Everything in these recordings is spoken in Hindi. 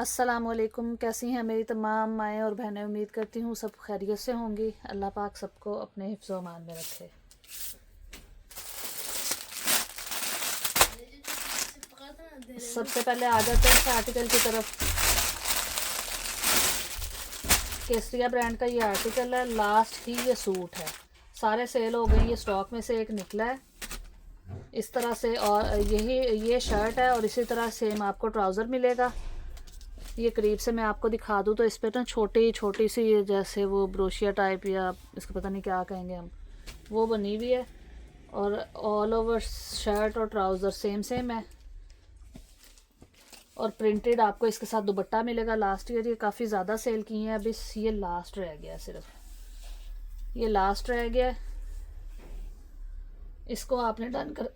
अस्सलामुअलैकुम। कैसी हैं मेरी तमाम माएँ और बहनें। उम्मीद करती हूँ सब खैरियत से होंगी। अल्लाह पाक सबको अपने हिफ्ज़ व अमान में रखे। सबसे पहले आ जाते हैं इस आर्टिकल की तरफ। केसरिया ब्रांड का ये आर्टिकल है। लास्ट ही ये सूट है, सारे सेल हो गए। ये स्टॉक में से एक निकला है इस तरह से। और यही ये शर्ट है और इसी तरह सेम आपको ट्राउज़र मिलेगा। ये करीब से मैं आपको दिखा दूँ तो इस पर ना छोटी छोटी सी जैसे वो ब्रोशिया टाइप या इसको पता नहीं क्या कहेंगे हम, वो बनी हुई है। और ऑल ओवर शर्ट और ट्राउज़र सेम सेम है। और प्रिंटेड आपको इसके साथ दुपट्टा मिलेगा। लास्ट ईयर ये काफ़ी ज़्यादा सेल की हैं, अभी ये लास्ट रह गया, सिर्फ ये लास्ट रह गया। इसको आपने डन कर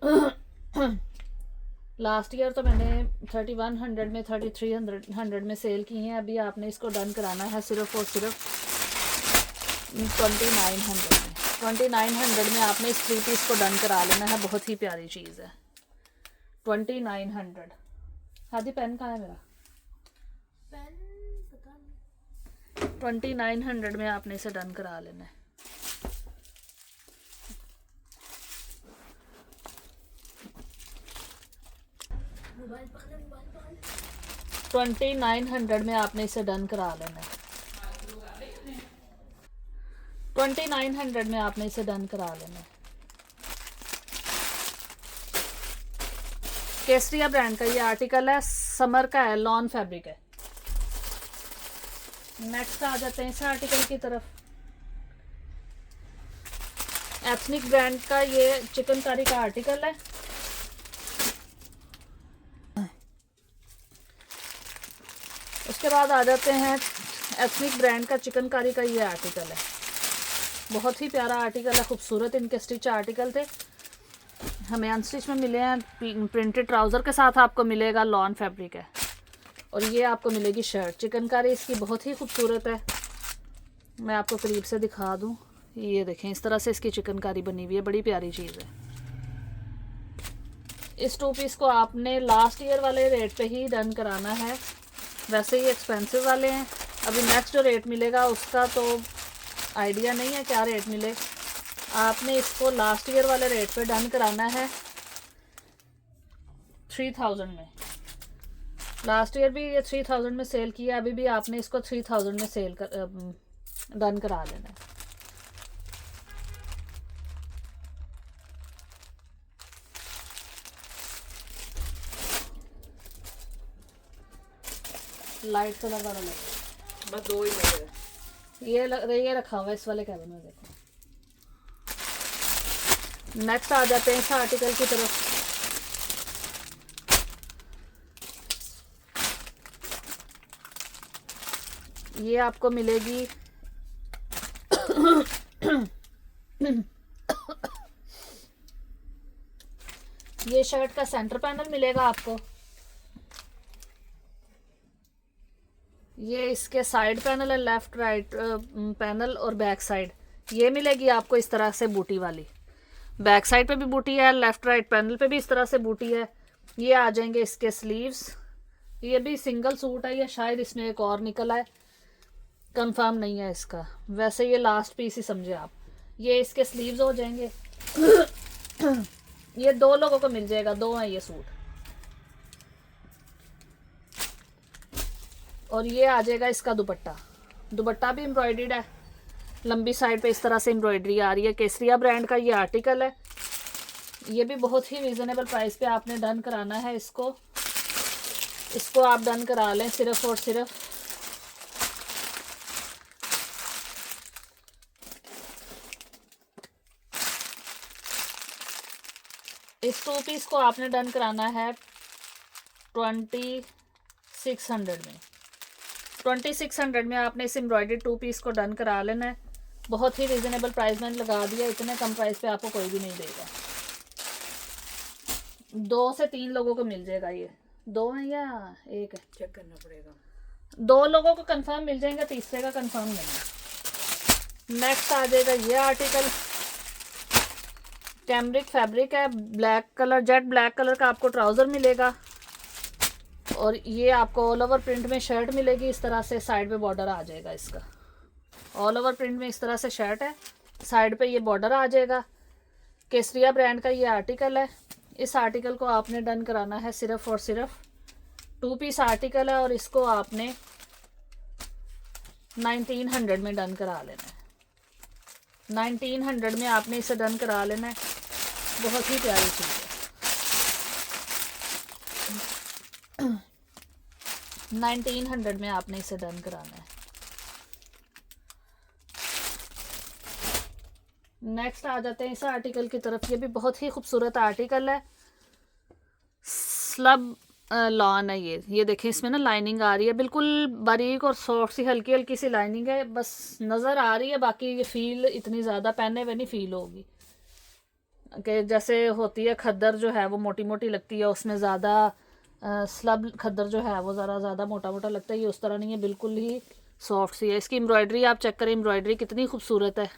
लास्ट ईयर तो मैंने 3100 में 3300 में सेल की हैं। अभी आपने इसको डन कराना है सिर्फ और सिर्फ 2900 में। 2900 में आपने इस 3 पीस को डन करा लेना है। बहुत ही प्यारी चीज़ है। 2900। हादी पेन कहाँ है मेरा? पेन पता नहीं। 2900 में आपने इसे डन करा लेना है। मोबाइल पकड़ 2900 में आपने इसे डन करा लेना है। 2900 में आपने इसे डन करा लेना है। केसरिया ब्रांड का ये आर्टिकल है। समर का है, लॉन फैब्रिक है। नेक्स्ट आ जाते हैं इस आर्टिकल की तरफ। एथनिक ब्रांड का ये चिकनकारी का आर्टिकल है। उसके बाद आ जाते हैं एथनिक ब्रांड का चिकनकारी का ये आर्टिकल है। बहुत ही प्यारा आर्टिकल है, खूबसूरत इनके स्टिच आर्टिकल थे। हमें अनस्टिच में मिले हैं। प्रिंटेड ट्राउज़र के साथ आपको मिलेगा, लॉन फैब्रिक है। और ये आपको मिलेगी शर्ट। चिकनकारी इसकी बहुत ही खूबसूरत है। मैं आपको करीब से दिखा दूँ। ये देखें, इस तरह से इसकी चिकनकारी बनी हुई है। बड़ी प्यारी चीज़ है। इस 2 पीस को आपने लास्ट ईयर वाले रेट पे ही डन कराना है। वैसे ही एक्सपेंसिव वाले हैं। अभी नेक्स्ट जो रेट मिलेगा उसका तो आइडिया नहीं है क्या रेट मिले। आपने इसको लास्ट ईयर वाले रेट पे डन कराना है 3000 में। लास्ट ईयर भी ये 3000 में सेल किया, अभी भी आपने इसको 3000 में सेल कर डन करा लेना है। लाइट कलर वाला लगे, बस 2 ही मिले। ये रखा हुआ है इस वाले कैबिन में। देखो, नेक्स्ट आ जाते हैं इस आर्टिकल की तरफ। ये आपको मिलेगी ये शर्ट का सेंटर पैनल मिलेगा आपको। ये इसके साइड पैनल है, लेफ्ट राइट पैनल और बैक साइड। ये मिलेगी आपको इस तरह से बूटी वाली। बैक साइड पे भी बूटी है, लेफ्ट राइट पैनल पे भी इस तरह से बूटी है। ये आ जाएंगे इसके स्लीव्स। ये भी सिंगल सूट है, या शायद इसमें एक और निकला है, कंफर्म नहीं है इसका। वैसे ये लास्ट पीस ही समझे आप। ये इसके स्लीव्स हो जाएंगे। ये 2 लोगों को मिल जाएगा, 2 हैं ये सूट। और ये आ जाएगा इसका दुपट्टा। दुपट्टा भी एम्ब्रॉयडर्ड है, लंबी साइड पे इस तरह से एम्ब्रॉयडरी आ रही है। केसरिया ब्रांड का ये आर्टिकल है। ये भी बहुत ही रीज़नेबल प्राइस पे आपने डन कराना है इसको। इसको आप डन करा लें सिर्फ और सिर्फ इस 2 पीस को आपने डन कराना है 2600 में। 2600 में आपने इस एम्ब्रॉयडर्ड 2 पीस को डन करा लेना है। बहुत ही रीज़नेबल प्राइस मैंने लगा दिया। इतने कम प्राइस पे आपको कोई भी नहीं देगा। 2 से 3 लोगों को मिल जाएगा। ये 2 है या 1 है, चेक करना पड़ेगा। 2 लोगों को कंफर्म मिल जाएंगे, तीसरे का कंफर्म नहीं है। नेक्स्ट आ जाएगा ये आर्टिकल। कैमरिक फैब्रिक है, black colour, jet black colour का आपको ट्राउज़र मिलेगा। और ये आपको ऑल ओवर प्रिंट में शर्ट मिलेगी इस तरह से, साइड पे बॉर्डर आ जाएगा इसका। ऑल ओवर प्रिंट में इस तरह से शर्ट है, साइड पे ये बॉर्डर आ जाएगा। केसरिया ब्रांड का ये आर्टिकल है। इस आर्टिकल को आपने डन कराना है सिर्फ और सिर्फ 2 पीस आर्टिकल है, और इसको आपने 1900 में डन करा लेना है। 1900 में आपने इसे डन करा लेना है। बहुत ही प्यारी चीज़ है। 1900 में आपने इसे डन कराना है। नेक्स्ट आ जाते हैं इस आर्टिकल की तरफ। ये भी बहुत ही खूबसूरत आर्टिकल है। स्लब लॉन है ये देखें, इसमें ना लाइनिंग आ रही है, बिल्कुल बारीक और सॉफ्ट सी हल्की हल्की सी लाइनिंग है, बस नज़र आ रही है। बाकी ये फील इतनी ज़्यादा पहने हुए नहीं फील होगी कि जैसे होती है खद्दर जो है वो मोटी मोटी लगती है, उसमें ज़्यादा स्लब खद्दर जो है वो ज़्यादा मोटा मोटा लगता है। ये उस तरह नहीं है, बिल्कुल ही सॉफ्ट सी है। इसकी एम्ब्रॉयडरी आप चेक करें, एम्ब्रॉयडरी कितनी खूबसूरत है।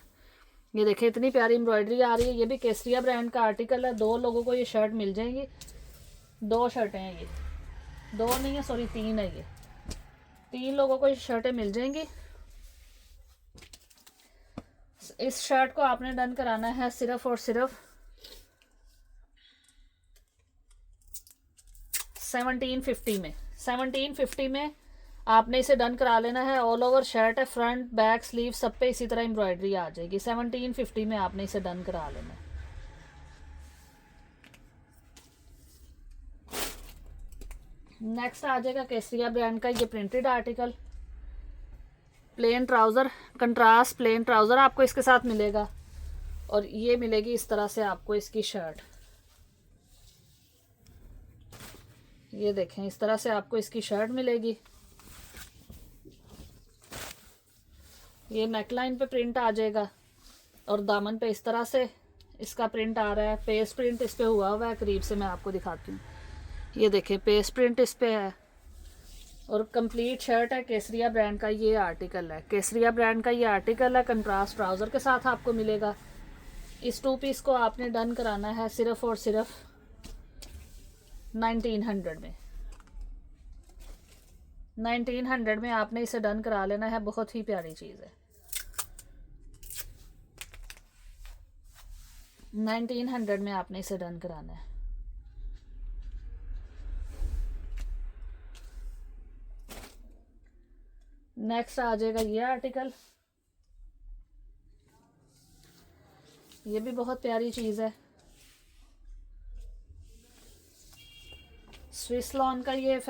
ये देखें इतनी प्यारी एम्ब्रॉयडरी आ रही है। ये भी केसरिया ब्रांड का आर्टिकल है। 2 लोगों को ये शर्ट मिल जाएंगी। 2 शर्टें हैं ये, 2 नहीं है सॉरी 3 है ये। 3 लोगों को ये शर्टें मिल जाएंगी। इस शर्ट को आपने डन कराना है सिर्फ और सिर्फ 1750 में। 1750 में आपने इसे डन करा लेना है। ऑल ओवर शर्ट है, फ्रंट बैक स्लीव सब पे इसी तरह एम्ब्रॉयडरी आ जाएगी। 1750 में आपने इसे डन करा लेना है। नेक्स्ट आ जाएगा केसरिया ब्रांड का ये printed article. Plane trouser, contrast plane trouser आपको इसके साथ मिलेगा, और ये मिलेगी इस तरह से आपको इसकी शर्ट। ये देखें इस तरह से आपको इसकी शर्ट मिलेगी। ये नेकलाइन पे प्रिंट आ जाएगा, और दामन पे इस तरह से इसका प्रिंट आ रहा है। पेस्ट प्रिंट इस पे हुआ हुआ है, करीब से मैं आपको दिखाती हूँ। ये देखें पेस्ट प्रिंट इस पे है, और कंप्लीट शर्ट है। केसरिया ब्रांड का ये आर्टिकल है। केसरिया ब्रांड का ये आर्टिकल है, कंट्रास्ट ट्राउज़र के साथ आपको मिलेगा। इस 2 पीस को आपने डन कराना है सिर्फ और सिर्फ 1900 में। 1900 में आपने इसे डन करा लेना है। बहुत ही प्यारी चीज़ है। 1900 में आपने इसे डन कराना है। नेक्स्ट आ जाएगा ये आर्टिकल। ये भी बहुत प्यारी चीज़ है। स्विस लॉन का ये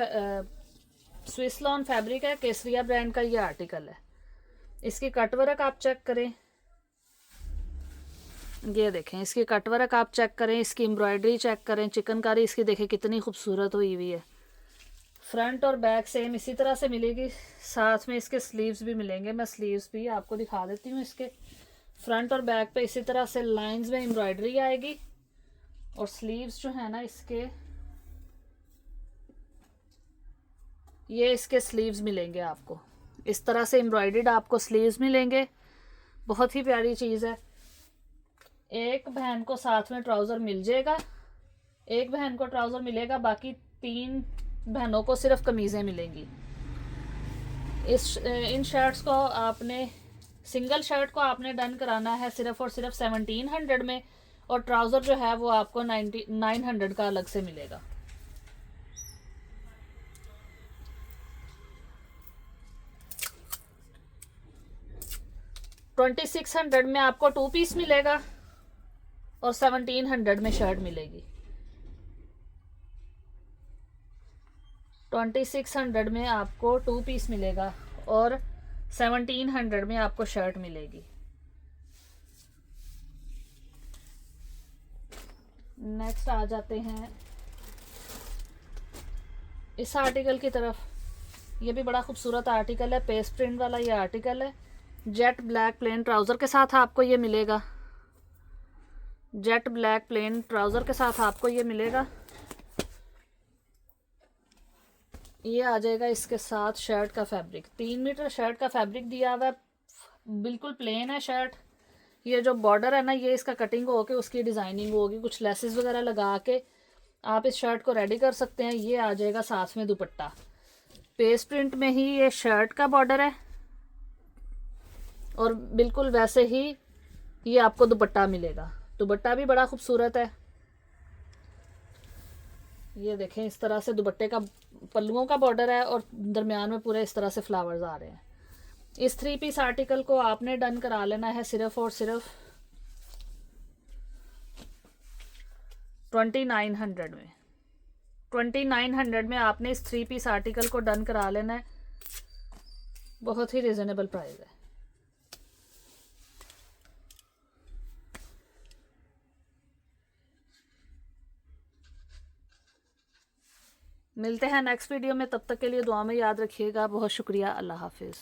स्विस लॉन फैब्रिक है। केसरिया ब्रांड का ये आर्टिकल है। इसकी कटवर्क आप चेक करें, ये देखें इसकी कटवर्क आप चेक करें, इसकी एम्ब्रॉयडरी चेक करें, चिकनकारी इसकी देखें कितनी खूबसूरत हुई हुई है। फ्रंट और बैक सेम इसी तरह से मिलेगी। साथ में इसके स्लीव्स भी मिलेंगे। मैं स्लीव्स भी आपको दिखा देती हूँ। इसके फ्रंट और बैक पे इसी तरह से लाइंस में एम्ब्रॉयडरी आएगी, और स्लीव्स जो है ना इसके, ये इसके स्लीव्स मिलेंगे आपको इस तरह से एम्ब्रॉयडर्ड आपको स्लीव्स मिलेंगे। बहुत ही प्यारी चीज़ है। एक बहन को साथ में ट्राउज़र मिल जाएगा, एक बहन को ट्राउज़र मिलेगा, बाकी 3 बहनों को सिर्फ कमीज़ें मिलेंगी। इन शर्ट्स को आपने, सिंगल शर्ट को आपने डन कराना है सिर्फ और सिर्फ 1700 में, और ट्राउज़र जो है वो आपको 900 का अलग से मिलेगा। $2600 में आपको 2 पीस मिलेगा, और 1700 में शर्ट मिलेगी। 2600 में आपको 2 पीस मिलेगा, और 1700 में आपको शर्ट मिलेगी। नेक्स्ट आ जाते हैं इस आर्टिकल की तरफ। ये भी बड़ा खूबसूरत आर्टिकल है। पेस्ट प्रिंट वाला ये आर्टिकल है। जेट ब्लैक प्लेन ट्राउज़र के साथ आपको ये मिलेगा। जेट ब्लैक प्लेन ट्राउज़र के साथ आपको ये मिलेगा। ये आ जाएगा इसके साथ शर्ट का फैब्रिक। 3 मीटर शर्ट का फैब्रिक दिया हुआ है। बिल्कुल प्लेन है शर्ट। ये जो बॉर्डर है ना, ये इसका कटिंग होके उसकी डिज़ाइनिंग होगी, कुछ लेसेस वगैरह लगा के आप इस शर्ट को रेडी कर सकते हैं। ये आ जाएगा साथ में दुपट्टा। पेस्ट प्रिंट में ही ये शर्ट का बॉर्डर है और बिल्कुल वैसे ही ये आपको दुपट्टा मिलेगा। दुपट्टा भी बड़ा खूबसूरत है। ये देखें, इस तरह से दुपट्टे का पल्लुओं का बॉर्डर है और दरमियान में पूरे इस तरह से फ्लावर्स आ रहे हैं। इस 3 पीस आर्टिकल को आपने डन करा लेना है सिर्फ और सिर्फ 2900 में। 2900 में आपने इस 3 पीस आर्टिकल को डन करा लेना है। बहुत ही रिजनेबल प्राइस है। मिलते हैं नेक्स्ट वीडियो में, तब तक के लिए दुआ में याद रखिएगा। बहुत शुक्रिया। अल्लाह हाफिज़।